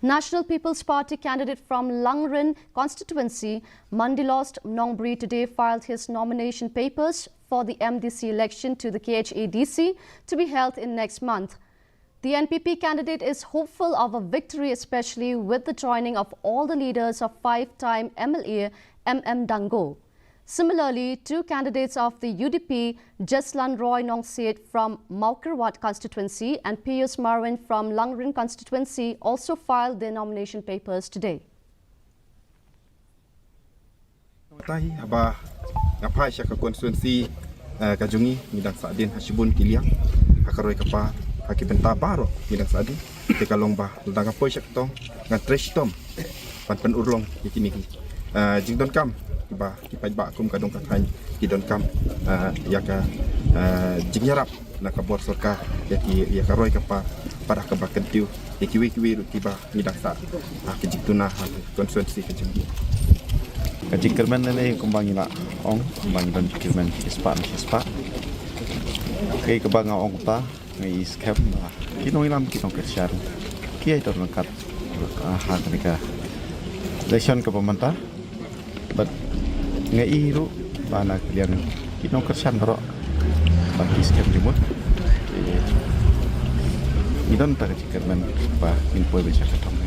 National People's Party candidate from Langrin constituency, Mandilost Nongbri, today filed his nomination papers for the MDC election to the KHADC to be held in next month. The NPP candidate is hopeful of a victory, especially with the joining of all the leaders of five-time MLA Dango. Similarly, two candidates of the UDP, Jaslan Roy Nongset from Maukerwat constituency and Pius Marwin from Langrin constituency, also filed their nomination papers today. Tahi aba ngapai sya konstituensi kajungi midang sadin hasibun kiliang akaroy kapa haki pentabaro midang sadin tekalong ba ludang apoy sya ketong ngan treshtom pan urlong yakini jingdon kam ba kipai ba kum kadong kakhan kidon kam yaka jingyarap na kabor sorka yaki yakaroy kapa para kabakentiu yaki wikiwi tiba midang sa kejituna konstituensi kajungi Kajik kerman nilai kembang ila ong kembang dan kerman ispa. Kay kembang ong ta ngai iskap ba kinong ilam kinong kersyar. Kia itu lengkap hak mereka. Election ke pemerintah, but ngai iru bana kalian kinong kersyar ro bagi iskap jumut. Idon tak kajik kerman ba min poi beca ketong.